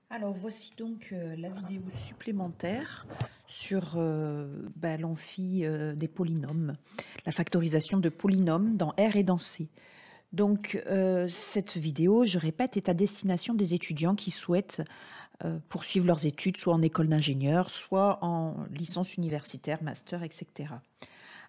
Alors voici donc la vidéo supplémentaire sur l'amphi des polynômes, la factorisation de polynômes dans R et dans C. Donc cette vidéo, je répète, est à destination des étudiants qui souhaitent poursuivre leurs études, soit en école d'ingénieur, soit en licence universitaire, master, etc.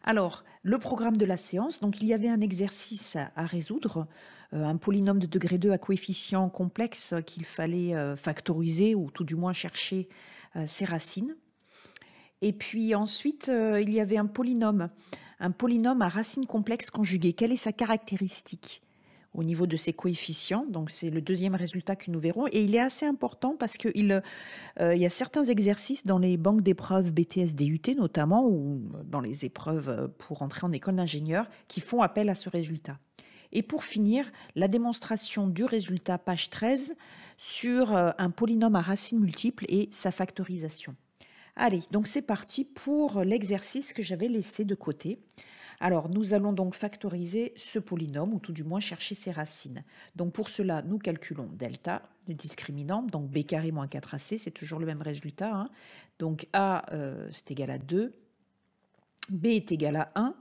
Alors, le programme de la séance, donc il y avait un exercice à résoudre, un polynôme de degré 2 à coefficient complexe qu'il fallait factoriser ou tout du moins chercher ses racines. Et puis ensuite, il y avait un polynôme à racine complexe conjuguée. Quelle est sa caractéristique au niveau de ses coefficients? Donc c'est le deuxième résultat que nous verrons. Et il est assez important parce qu'il y a certains exercices dans les banques d'épreuves BTS DUT notamment, ou dans les épreuves pour entrer en école d'ingénieur, qui font appel à ce résultat. Et pour finir, la démonstration du résultat, page 13, sur un polynôme à racines multiples et sa factorisation. Allez, donc c'est parti pour l'exercice que j'avais laissé de côté. Alors, nous allons donc factoriser ce polynôme, ou tout du moins chercher ses racines. Donc, pour cela, nous calculons delta, le discriminant, donc b carré moins 4ac, c'est toujours le même résultat. Hein. Donc, a, c'est égal à 2, b est égal à 1,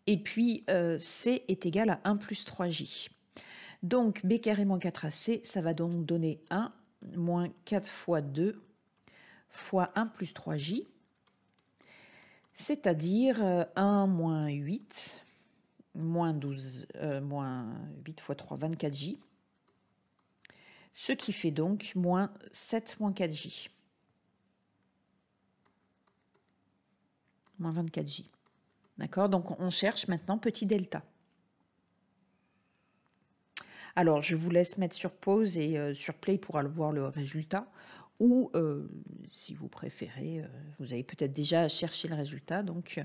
et puis c est égal à 1 plus 3j. Donc, b carré moins 4ac, ça va donc donner 1 moins 4 fois 2 fois 1 plus 3j, c'est-à-dire 1 moins 8, moins 12, moins 8 fois 3, 24j, ce qui fait donc moins 7 moins 4j. Moins 24j. D'accord? Donc on cherche maintenant petit delta. Alors je vous laisse mettre sur pause et sur play pour aller voir le résultat. Ou si vous préférez, vous avez peut-être déjà cherché le résultat, donc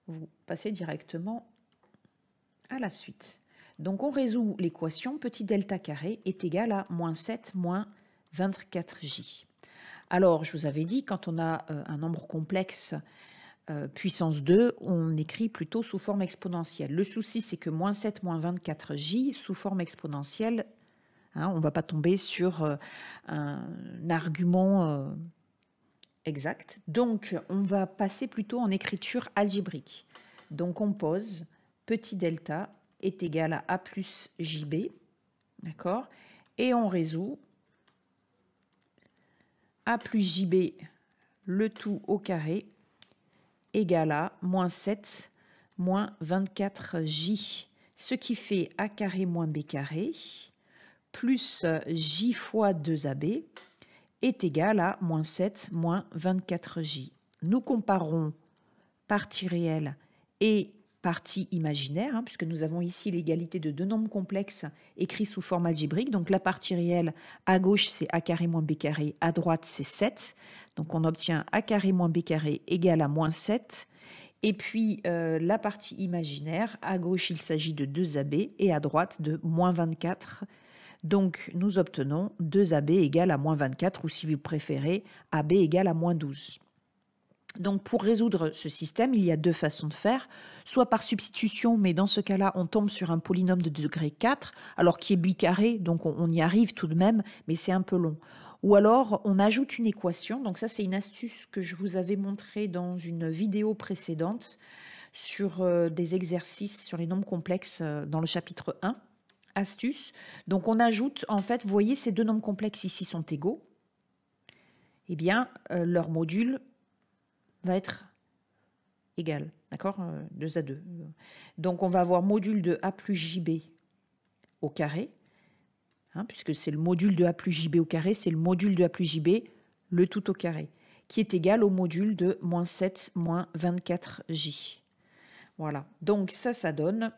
vous passez directement à la suite. Donc on résout l'équation petit delta carré est égal à moins 7 moins 24j. Alors je vous avais dit, quand on a un nombre complexe puissance 2, on écrit plutôt sous forme exponentielle. Le souci, c'est que moins 7 moins 24j sous forme exponentielle, hein, on ne va pas tomber sur un argument exact. Donc on va passer plutôt en écriture algébrique. Donc on pose petit delta est égal à plus jb, d'accord? Et on résout a plus jb, le tout au carré, égal à moins 7 moins 24j, ce qui fait a carré moins b carré, plus j fois 2ab, est égal à moins 7 moins 24j. Nous comparons partie réelle et partie imaginaire, hein, puisque nous avons ici l'égalité de deux nombres complexes écrits sous forme algébrique. Donc la partie réelle, à gauche, c'est a carré moins b carré, à droite, c'est 7. Donc on obtient a carré moins b carré égale à moins 7. Et puis la partie imaginaire, à gauche, il s'agit de 2ab et à droite de moins 24. Donc nous obtenons 2ab égale à moins 24, ou si vous préférez, ab égale à moins 12. Donc pour résoudre ce système, il y a deux façons de faire, soit par substitution, mais dans ce cas-là, on tombe sur un polynôme de degré 4, alors qui est bicarré, donc on y arrive tout de même, mais c'est un peu long. Ou alors, on ajoute une équation, donc ça c'est une astuce que je vous avais montrée dans une vidéo précédente sur des exercices sur les nombres complexes dans le chapitre 1, astuce. Donc on ajoute, en fait, vous voyez, ces deux nombres complexes ici sont égaux, eh bien, leur module va être égal, d'accord, 2 à 2. Donc on va avoir module de a plus jb au carré, hein, puisque c'est le module de a plus jb au carré, c'est le module de a plus jb, le tout au carré, qui est égal au module de moins 7 moins 24j. Voilà, donc ça donne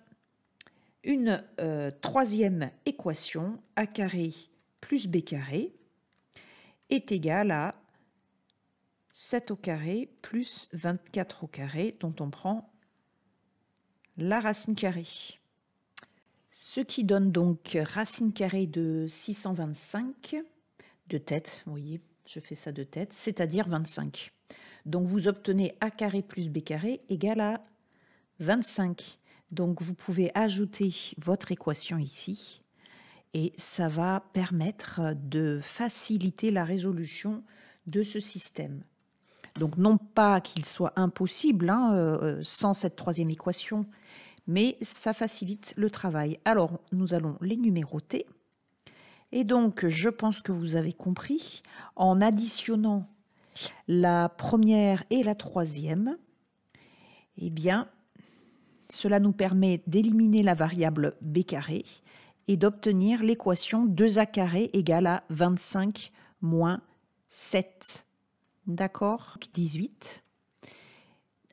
une troisième équation, a carré plus b carré est égal à 7 au carré plus 24 au carré, dont on prend la racine carrée. Ce qui donne donc racine carrée de 625 de tête, vous voyez, je fais ça de tête, c'est-à-dire 25. Donc vous obtenez a carré plus b carré égale à 25. Donc vous pouvez ajouter votre équation ici et ça va permettre de faciliter la résolution de ce système. Donc non pas qu'il soit impossible sans cette troisième équation, mais ça facilite le travail. Alors nous allons les numéroter. Et donc je pense que vous avez compris, en additionnant la première et la troisième, eh bien, cela nous permet d'éliminer la variable b carré et d'obtenir l'équation 2a carré égale à 25 moins 7. D'accord? 18.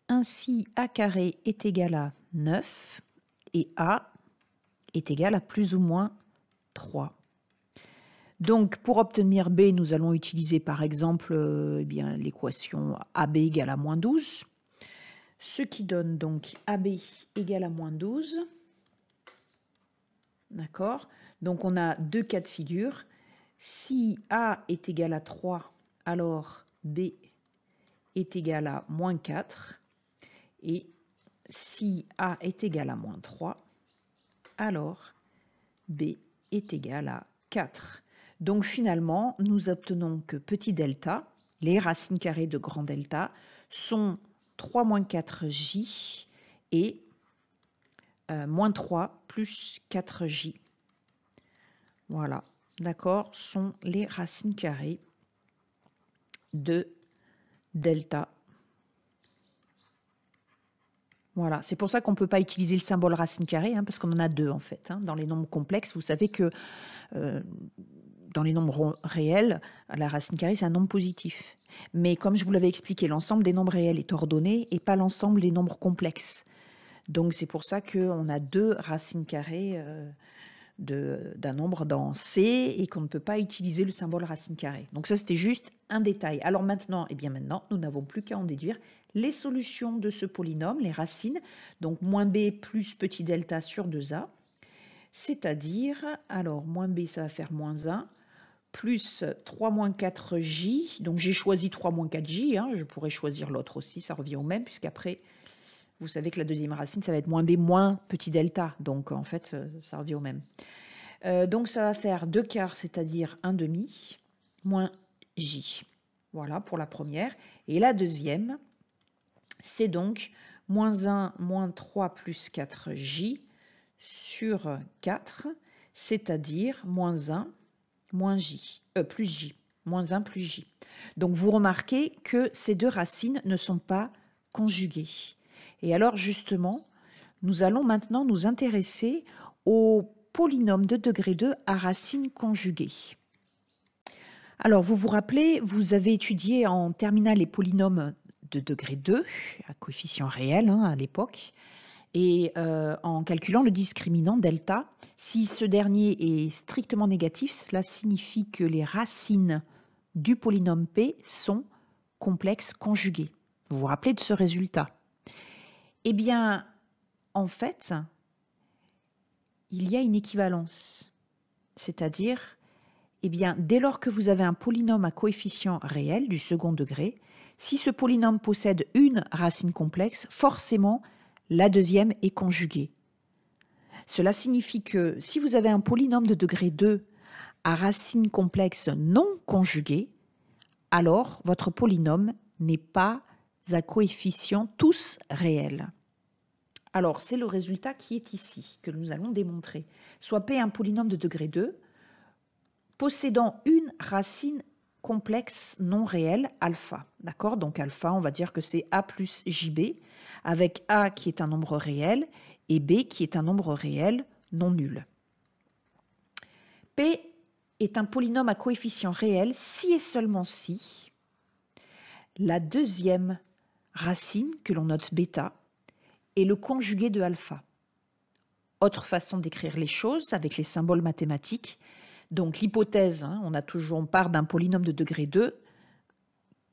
Ainsi, a carré est égal à 9 et a est égal à plus ou moins 3. Donc, pour obtenir b, nous allons utiliser par exemple l'équation ab égale à moins 12. Ce qui donne donc AB égale à moins 12. D'accord? Donc on a deux cas de figure. Si A est égal à 3, alors B est égal à moins 4. Et si A est égal à moins 3, alors B est égal à 4. Donc finalement, nous obtenons que petit delta, les racines carrées de grand delta, sont 3 moins 4j et moins 3 plus 4j. Voilà, d'accord, sont les racines carrées de delta. Voilà, c'est pour ça qu'on ne peut pas utiliser le symbole racine carrée, parce qu'on en a deux en fait. Dans les nombres complexes, vous savez que dans les nombres réels, la racine carrée, c'est un nombre positif. Mais comme je vous l'avais expliqué, l'ensemble des nombres réels est ordonné et pas l'ensemble des nombres complexes. Donc c'est pour ça qu'on a deux racines carrées d'un nombre dans C et qu'on ne peut pas utiliser le symbole racine carrée. Donc ça, c'était juste un détail. Alors maintenant, nous n'avons plus qu'à en déduire les solutions de ce polynôme, les racines, donc moins b plus petit delta sur 2a, c'est-à-dire, alors moins b, ça va faire moins 1, plus 3 moins 4j, donc j'ai choisi 3 moins 4j, je pourrais choisir l'autre aussi, ça revient au même, puisqu'après, vous savez que la deuxième racine, ça va être moins b moins petit delta, donc en fait, ça revient au même. Donc ça va faire 2 quarts, c'est-à-dire 1 demi, moins j. Voilà pour la première. Et la deuxième, c'est donc moins 1 moins 3 plus 4j sur 4, c'est-à-dire moins 1 moins j, plus j, moins 1 plus j. Donc vous remarquez que ces deux racines ne sont pas conjuguées. Et alors justement, nous allons maintenant nous intéresser au polynôme de degré 2 à racine conjuguée. Alors vous vous rappelez, vous avez étudié en terminale les polynômes de degré 2, à coefficient réel à l'époque, et en calculant le discriminant delta, si ce dernier est strictement négatif, cela signifie que les racines du polynôme P sont complexes conjuguées. Vous vous rappelez de ce résultat? Eh bien, en fait, il y a une équivalence. C'est-à-dire, dès lors que vous avez un polynôme à coefficient réel du second degré, si ce polynôme possède une racine complexe, forcément, la deuxième est conjuguée. Cela signifie que si vous avez un polynôme de degré 2 à racine complexe non conjuguée, alors votre polynôme n'est pas à coefficient tous réels. Alors, c'est le résultat qui est ici, que nous allons démontrer. Soit P est un polynôme de degré 2, possédant une racine complexe non réelle, alpha. D'accord? Donc alpha, on va dire que c'est A plus JB, avec A qui est un nombre réel et B qui est un nombre réel non nul. P est un polynôme à coefficient réel si et seulement si la deuxième racine, que l'on note bêta, est le conjugué de alpha. Autre façon d'écrire les choses avec les symboles mathématiques. Donc l'hypothèse, on part d'un polynôme de degré 2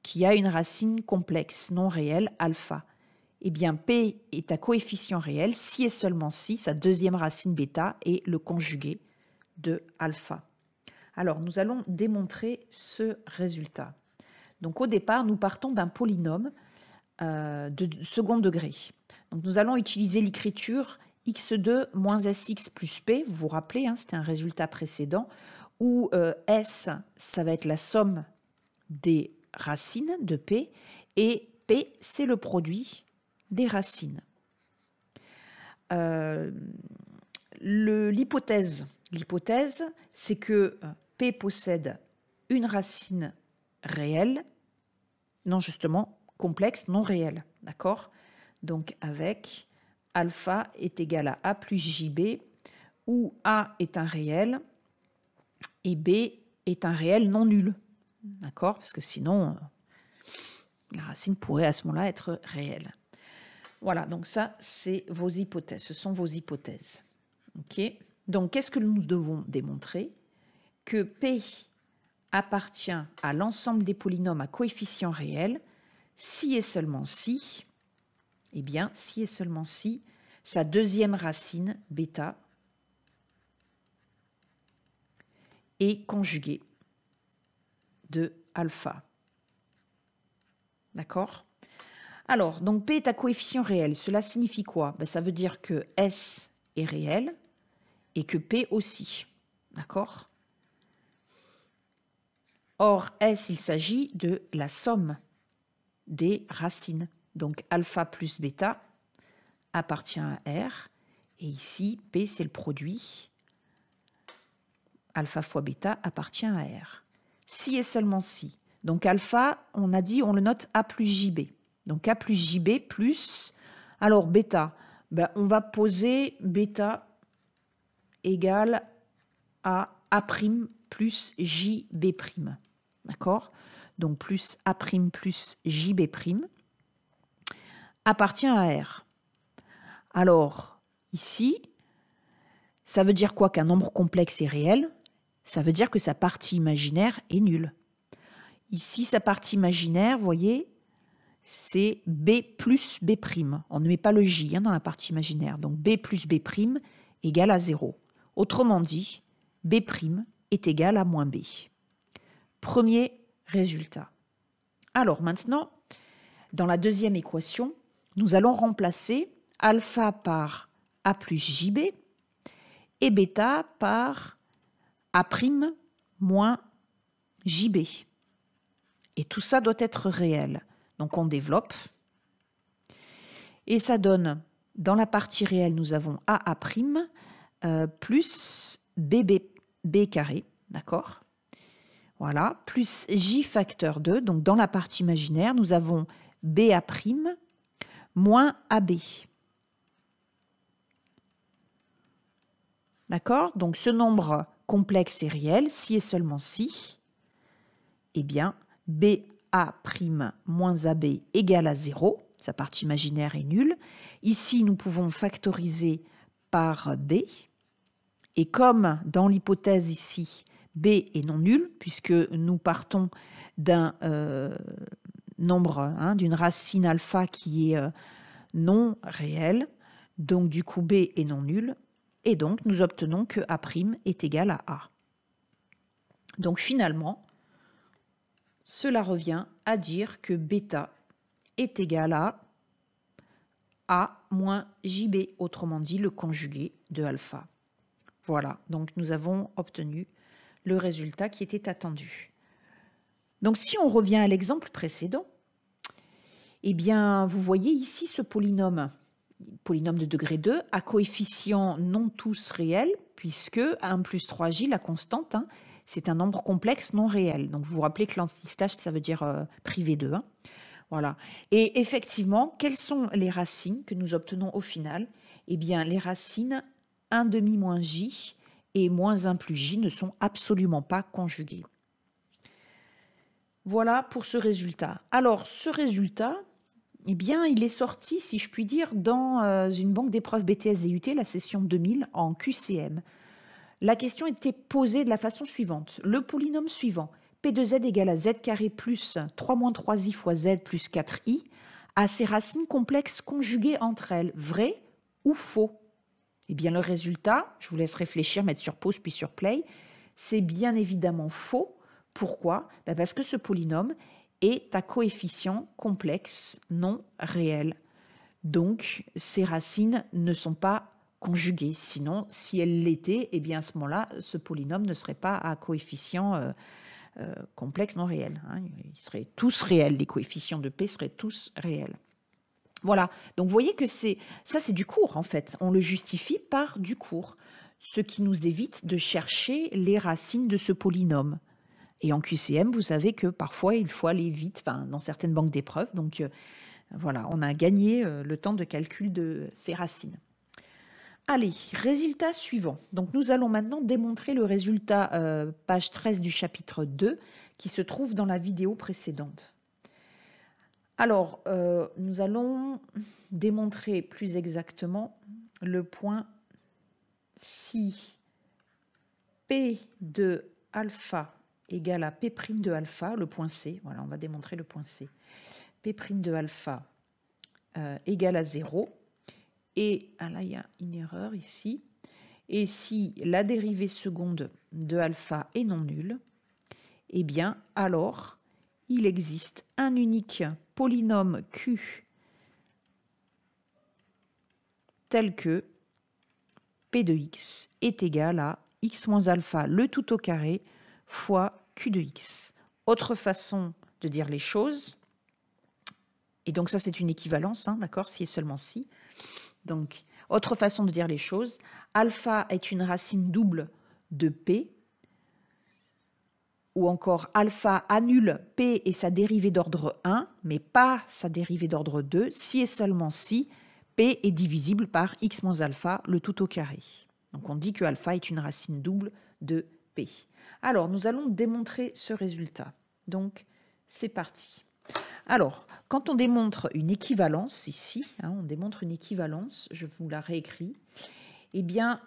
qui a une racine complexe non réelle, alpha. Eh bien, P est à coefficient réel si et seulement si sa deuxième racine bêta est le conjugué de alpha. Alors, nous allons démontrer ce résultat. Donc, au départ, nous partons d'un polynôme de second degré. Donc, nous allons utiliser l'écriture x2 moins sx plus p, vous vous rappelez, hein, c'était un résultat précédent, où S, ça va être la somme des racines de P, et P, c'est le produit des racines. L'hypothèse, c'est que P possède une racine réelle, non justement complexe, non réelle, d'accord? Donc avec alpha est égal à A plus JB, où A est un réel et B est un réel non nul, d'accord? Parce que sinon, la racine pourrait à ce moment-là être réelle. Voilà, donc ça, c'est vos hypothèses, ce sont vos hypothèses. Ok. Donc, qu'est-ce que nous devons démontrer? Que P appartient à l'ensemble des polynômes à coefficient réel si et seulement si, eh bien, si et seulement si, sa deuxième racine, bêta, est conjuguée de alpha. D'accord? Alors, donc P est à coefficient réel. Cela signifie quoi? Ben, ça veut dire que S est réel et que P aussi. D'accord? Or, S, il s'agit de la somme des racines. Donc, alpha plus bêta appartient à R. Et ici, P, c'est le produit. Alpha fois bêta appartient à R. Si et seulement si. Donc, alpha, on a dit, on le note A plus JB. Donc, A plus JB plus... Alors, bêta, ben, on va poser bêta égale à A' plus JB'. D'accord? Donc, plus A' plus JB' appartient à R. Alors, ici, ça veut dire quoi qu'un nombre complexe est réel? Ça veut dire que sa partie imaginaire est nulle. Ici, sa partie imaginaire, vous voyez, c'est B plus B'. On ne met pas le J hein, dans la partie imaginaire. Donc, B plus B' égale à 0. Autrement dit, B' est égal à moins B. Premier résultat. Alors maintenant, dans la deuxième équation, nous allons remplacer alpha par A plus JB et bêta par A' moins JB. Et tout ça doit être réel. Donc on développe. Et ça donne, dans la partie réelle, nous avons AA' plus B carré, d'accord? Voilà, plus J facteur 2. Donc dans la partie imaginaire, nous avons BA' moins AB. D'accord? Donc ce nombre complexe est réel, si et seulement si, eh bien, BA' moins AB égale à 0. Sa partie imaginaire est nulle. Ici, nous pouvons factoriser par B. Et comme dans l'hypothèse ici, B est non nul, puisque nous partons d'un nombre, hein, d'une racine alpha qui est non réelle, donc du coup B est non nul, et donc nous obtenons que A' est égal à A. Donc finalement, cela revient à dire que bêta est égal à A moins JB, autrement dit le conjugué de alpha. Voilà, donc nous avons obtenu le résultat qui était attendu. Donc si on revient à l'exemple précédent, eh bien vous voyez ici ce polynôme de degré 2 à coefficient non tous réels, puisque 1 plus 3j, la constante, hein, c'est un nombre complexe non réel. Donc vous vous rappelez que l'antistage, ça veut dire privé 2. Hein. Voilà. Et effectivement, quelles sont les racines que nous obtenons au final? Eh bien, les racines 1 demi moins j et moins 1 plus j ne sont absolument pas conjuguées. Voilà pour ce résultat. Alors, ce résultat, eh bien, il est sorti, si je puis dire, dans une banque d'épreuves BTS et UT, la session 2000, en QCM. La question était posée de la façon suivante. Le polynôme suivant, P de z égale à z carré plus 3 moins 3i fois z plus 4i, a ses racines complexes conjuguées entre elles, vrai ou faux? Eh bien, le résultat, je vous laisse réfléchir, mettre sur pause puis sur play, c'est bien évidemment faux. Pourquoi? Parce que ce polynôme est à coefficient complexe non réel. Donc, ces racines ne sont pas conjuguée. Sinon, si elle l'était, eh bien à ce moment-là, ce polynôme ne serait pas à coefficient complexe non réel. Hein. Ils seraient tous réels, les coefficients de P seraient tous réels. Voilà, donc vous voyez que ça c'est du cours en fait. On le justifie par du cours, ce qui nous évite de chercher les racines de ce polynôme. Et en QCM, vous savez que parfois il faut aller vite, dans certaines banques d'épreuves. Donc voilà, on a gagné le temps de calcul de ces racines. Allez, résultat suivant. Donc nous allons maintenant démontrer le résultat page 13 du chapitre 2 qui se trouve dans la vidéo précédente. Alors, nous allons démontrer plus exactement le point si P de alpha égale à P' de alpha, le point C. Voilà, on va démontrer le point C. P' de alpha égale à 0. Et là, il y a une erreur ici. Et si la dérivée seconde de alpha est non nulle, eh bien, alors, il existe un unique polynôme Q tel que P de x est égal à x moins alpha le tout au carré fois Q de x. Autre façon de dire les choses, et donc ça c'est une équivalence, hein, d'accord, si et seulement si. Donc, autre façon de dire les choses, alpha est une racine double de P, ou encore alpha annule P et sa dérivée d'ordre 1, mais pas sa dérivée d'ordre 2, si et seulement si P est divisible par x moins alpha, le tout au carré. Donc on dit que alpha est une racine double de P. Alors, nous allons démontrer ce résultat. Donc, c'est parti. Alors, quand on démontre une équivalence, ici, hein, on démontre une équivalence, je vous la réécris, eh bien,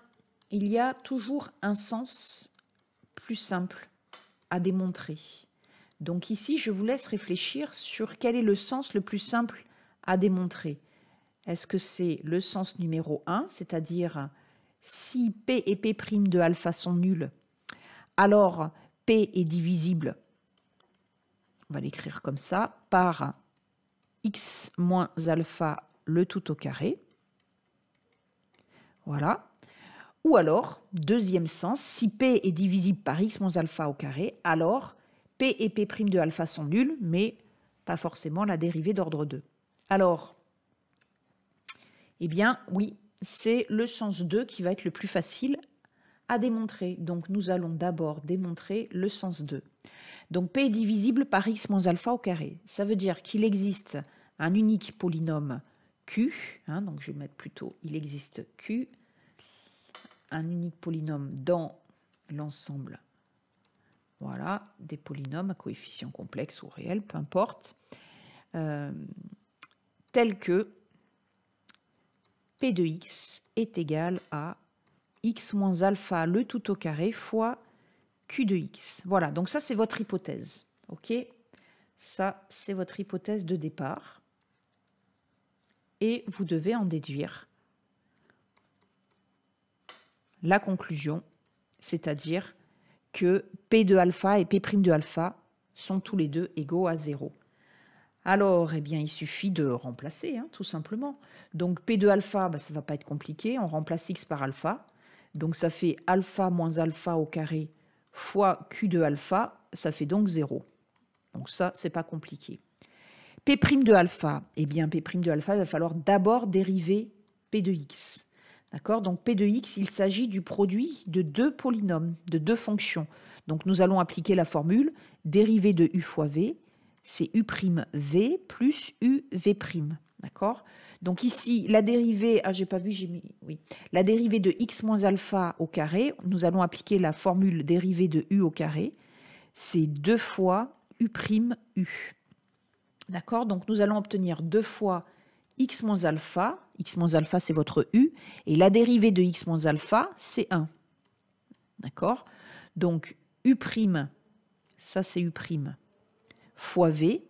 il y a toujours un sens plus simple à démontrer. Donc ici, je vous laisse réfléchir sur quel est le sens le plus simple à démontrer. Est-ce que c'est le sens numéro 1, c'est-à-dire si P et P' de alpha sont nuls, alors P est divisible, on va l'écrire comme ça, par x moins alpha le tout au carré. Voilà. Ou alors, deuxième sens, si P est divisible par x moins alpha au carré, alors P et P' de alpha sont nuls, mais pas forcément la dérivée d'ordre 2. Alors, eh bien, oui, c'est le sens 2 qui va être le plus facile à démontrer. Donc, nous allons d'abord démontrer le sens 2. Donc, P est divisible par x moins alpha au carré. Ça veut dire qu'il existe un unique polynôme Q. Hein, donc, je vais mettre plutôt, il existe Q, un unique polynôme dans l'ensemble, voilà, des polynômes à coefficient complexe ou réel, peu importe, tel que P de x est égal à x moins alpha le tout au carré fois Q de x. Voilà, donc ça c'est votre hypothèse, ok? Ça c'est votre hypothèse de départ. Et vous devez en déduire la conclusion, c'est-à-dire que P de alpha et P' de alpha sont tous les deux égaux à 0. Alors, eh bien, il suffit de remplacer, hein, tout simplement. Donc, P de alpha, ça ne va pas être compliqué. On remplace x par alpha. Donc, ça fait alpha moins alpha au carré fois Q de alpha. Ça fait donc 0. Donc, ça, c'est pas compliqué. P' de alpha, eh bien, P' de alpha, il va falloir d'abord dériver P de x. D'accord? Donc, P de x, il s'agit du produit de deux polynômes, de deux fonctions. Donc, nous allons appliquer la formule dérivée de u fois v, c'est u'v plus uv'. D'accord? Donc, ici, la dérivée, j'ai pas vu, j'ai mis, oui. La dérivée de x moins alpha au carré, nous allons appliquer la formule dérivée de u au carré, c'est 2 fois u'u. D'accord? Donc, nous allons obtenir 2 fois x moins alpha c'est votre u, et la dérivée de x moins alpha c'est 1. D'accord? Donc u', ça c'est u' fois v,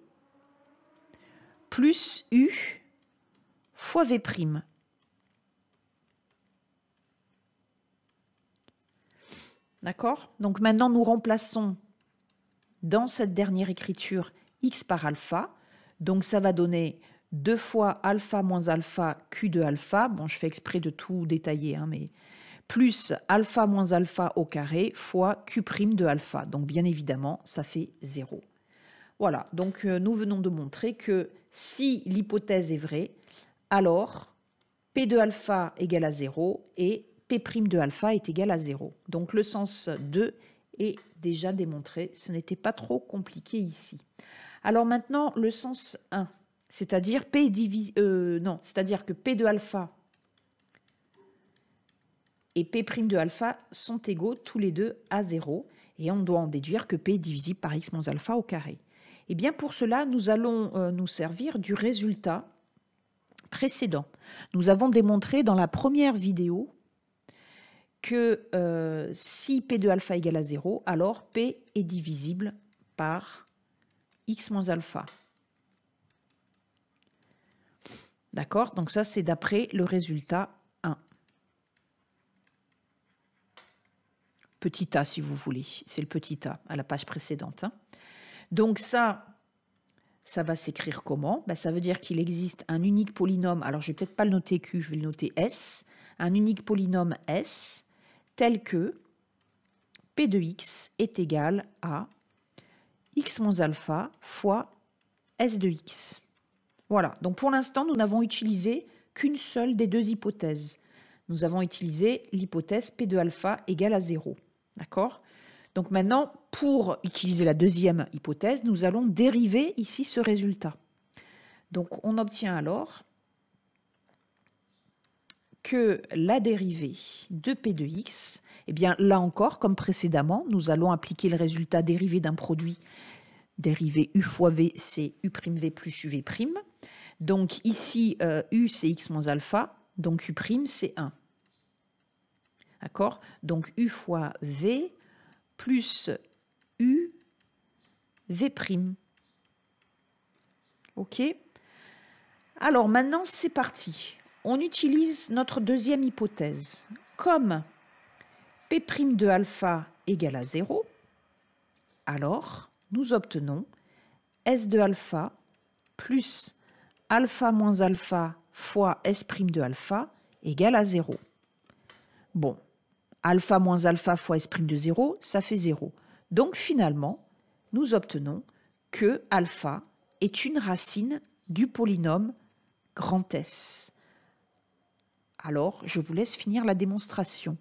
plus u fois v'. D'accord? Donc maintenant nous remplaçons dans cette dernière écriture x par alpha, donc ça va donner 2 fois alpha moins alpha Q de alpha, bon je fais exprès de tout détailler, hein, mais plus alpha moins alpha au carré fois Q' de alpha. Donc bien évidemment, ça fait 0. Voilà, donc nous venons de montrer que si l'hypothèse est vraie, alors P de alpha égale à 0 et P' de alpha est égal à 0. Donc le sens 2 est déjà démontré, ce n'était pas trop compliqué ici. Alors maintenant, le sens 1, c'est-à-dire c'est-à-dire que P de alpha et P' de alpha sont égaux tous les deux à 0, et on doit en déduire que P est divisible par x moins alpha au carré. Et bien pour cela, nous allons nous servir du résultat précédent. Nous avons démontré dans la première vidéo que si P de alpha égale à 0, alors P est divisible par x moins alpha. D'accord? Donc ça, c'est d'après le résultat 1. Petit a, si vous voulez. C'est le petit a à la page précédente. Hein. Donc ça va s'écrire comment? Ben, ça veut dire qu'il existe un unique polynôme. Alors, je ne vais peut-être pas le noter Q, je vais le noter S. Un unique polynôme S tel que P de x est égal à x moins alpha fois S de x. Voilà. Donc, pour l'instant, nous n'avons utilisé qu'une seule des deux hypothèses. Nous avons utilisé l'hypothèse P de alpha égale à 0. D'accord? Donc maintenant, pour utiliser la deuxième hypothèse, nous allons dériver ici ce résultat. Donc on obtient alors que la dérivée de P de x, eh bien là encore, comme précédemment, nous allons appliquer le résultat dérivé d'un produit dérivé u fois v, c'est u'v plus uv'. Donc ici, u c'est x moins alpha, donc u' c'est 1. D'accord? Donc u fois v plus u v'. OK? Alors maintenant, c'est parti. On utilise notre deuxième hypothèse. Comme P' de alpha égale à 0, alors nous obtenons S de alpha plus alpha moins alpha fois S' de alpha égale à 0. Bon, alpha moins alpha fois S' de 0, ça fait 0. Donc finalement, nous obtenons que alpha est une racine du polynôme grand S. Alors, je vous laisse finir la démonstration.